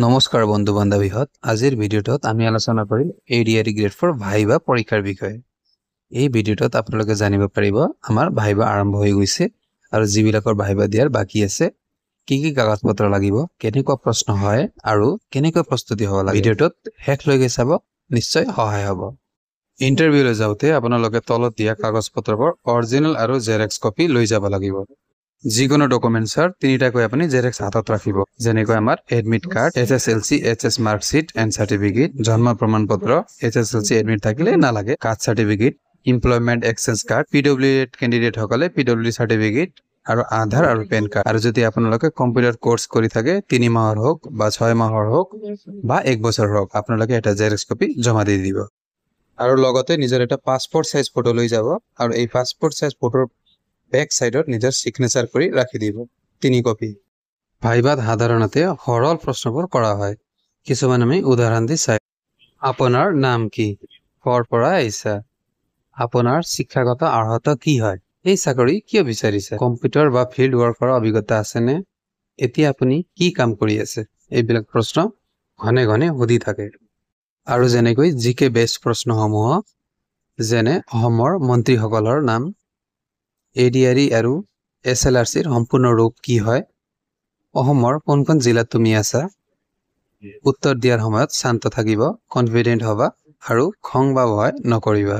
নমস্কাৰ বন্ধু বান্ধৱীহঁত আজিৰ ভিডিঅ'টোত আমি আলোচনা কৰিম এডিআৰই গ্ৰেড 4 ভাইবা পৰীক্ষাৰ বিষয়ে। এই ভিডিঅ'টোত আপোনালোকে জানিব পাৰিব আমাৰ ভাইবা আৰম্ভ হৈ গৈছে আৰু যিবিলাকৰ ভাইবা দিয়াৰ বাকি আছে কি কাগজ পত্ৰ লাগিব, কেনেকুৱা প্ৰশ্ন হয় আৰু কেনেকৈ প্ৰস্তুতি হ'ব লাগে। ভিডিঅ'টোত শেষলৈকে চাব, নিশ্চয় সহায় হ'ব। ইণ্টাৰভিউলৈ যাওঁতে আপোনালোকে তলত দিয়া কাগজ পত্ৰবোৰ অৰিজিনেল আৰু জেৰক্স কপি লৈ যাব লাগিব। যিকোনো ডকুমেণ্টছৰ তিনিটাকৈ আপুনি জেৰক্স হাতত ৰাখিব, যেনেকৈ আমাৰ admit card, HSLC, HS marksheet and certificate, জন্ম প্ৰমাণ পত্ৰ, HSLC এডমিট থাকিলে নালাগে, caste certificate, employment exchange card, PWD candidate সকলে PWD চাৰ্টিফিকেট আৰু আধাৰ আৰু পেন কাৰ্ড। আৰু যদি আপোনালোকে কম্পিউটাৰ কোৰ্স কৰি থাকে 3 মাহৰ হোক বা 6 মাহৰ হোক বা 1 বছৰ হোক, আপোনালোকে এটা জেৰক্স কপি জমা দি দিব। আৰু লগতে নিজৰ এটা পাছপোৰ্ট সাইজ ফটো লৈ যাব আৰু এই পাছপোৰ্ট সাইজ ফটোৰ বেক সাইডত নিজৰ সিগনেচাৰ কৰি ৰাখি দিব 3 কপি। ভাইবাত সাধাৰণতে সৰল প্ৰশ্নবোৰ কৰা হয়, কিছুমান আমি উদাহৰণ দি চাই। আপোনাৰ নাম কি? কৰ পৰা আহিছা? আপোনাৰ শিক্ষাগত অৰ্হতা কি হয়? এই চাকৰি কিয় বিচাৰিছে? কম্পিউটাৰ বা ফিল্ড ৱৰ্কৰ অভিজ্ঞতা আছেনে? এতিয়া আপুনি কি কাম কৰি আছে? এইবিলাক প্ৰশ্ন ঘনে ঘনে সুধি থাকে। আৰু যেনেকৈ জিকে বেছ প্ৰশ্নসমূহ যেনে অসমৰ মন্ত্ৰীসকলৰ নাম, এডিআৰই আৰু SLRCৰ সম্পূৰ্ণ ৰূপ কি হয়, অসমৰ কোনখন জিলাত তুমি আছা, উত্তৰ দিয়াৰ সময়ত শান্ত থাকিব, কনফিডেন্ট হবা আৰু খং বা ভয় নকৰিবা।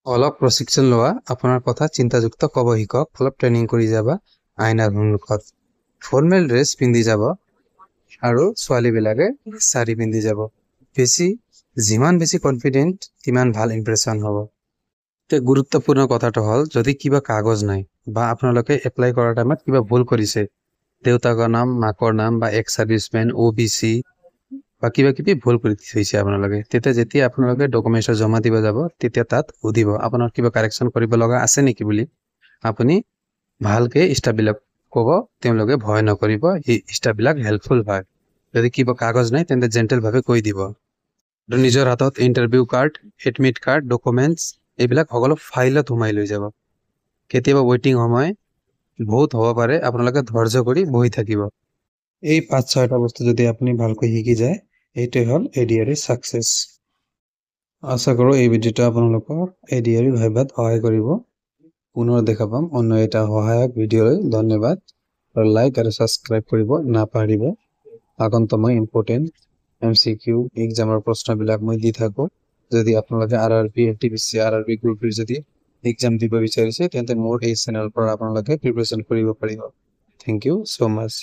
অলপ প্ৰশিক্ষণ লোৱা, আপোনাৰ কথা চিন্তাযুক্ত ক'ব শিকক, অলপ ট্ৰেইনিং কৰি যাবা আইনাৰ সন্মুখত। ফৰ্মেল ড্ৰেছ পিন্ধি যাব আৰু ছোৱালীবিলাকে শাড়ী পিন্ধি যাব। যিমান বেছি কনফিডেন্ট সিমান ভাল ইমপ্ৰেছন হ'ব। গুৰুত্বপূৰ্ণ কথাটো হ'ল যদি কিবা কাগজ নাই বা আপোনালোকে এপ্লাই কৰাৰ টাইমত কিবা ভুল কৰিছে, দেউতাকৰ নাম, মাকৰ নাম বা এক্স সাৰ্ভিসমেন, OBC বা কিবা কিবি ভুল কৰি থৈছে আপোনালোকে, তেতিয়া যেতিয়া আপোনালোকে ডকুমেণ্টছ জমা দিব যাব তেতিয়া তাত সুধিব আপোনাৰ কিবা কাৰেকশ্যন কৰিব লগা আছে নেকি বুলি। আপুনি ভালকে ষ্টাফবিলাক ক'ব, তেওঁলোকে ভয় নকৰিব, এই ষ্টাফবিলাক হেল্পফুল হয়। যদি কিবা কাগজ নাই তেন্তে জেণ্টেলভাৱে কৈ দিব। নিজৰ হাতত interview card, admit card, documents এইবিলাক সকলো ফাইলত সোমাই লৈ যাব। কেতিয়াবা ৱেইটিং সময় বহুত হ'ব পাৰে, আপোনালোকে ধৈৰ্য কৰি বহি থাকিব। এই 5-6টা বস্তু যদি আপুনি ভালকৈ শিকি যায়, এইটোৱে হ'ল এডিআৰই সাকসেছ। আশা কৰোঁ এই ভিডিঅ'টো আপোনালোকৰ এডিআৰই ভাইবাত সহায় কৰিব। পুনৰ দেখা পাম অন্য এটা সহায়ক ভিডিঅ'লৈ। ধন্যবাদ। আৰু লাইক আৰু ছাবস্ক্ৰাইব কৰিব নাপাহৰিব। আগন্তুক মই ইম্পৰ্টেণ্ট MCQ এক্সামৰ প্ৰশ্নবিলাক মই দি থাকোঁ। যদি আপোনালোকে RRB, NTPC, RRB গ্ৰুপ যদি এক্সাম দিব বিচাৰিছে তেন্তে মোৰ এই চেনেলৰ পৰা আপোনালোকে প্ৰিপাৰেশ্যন কৰিব পাৰিব। Thank you so much।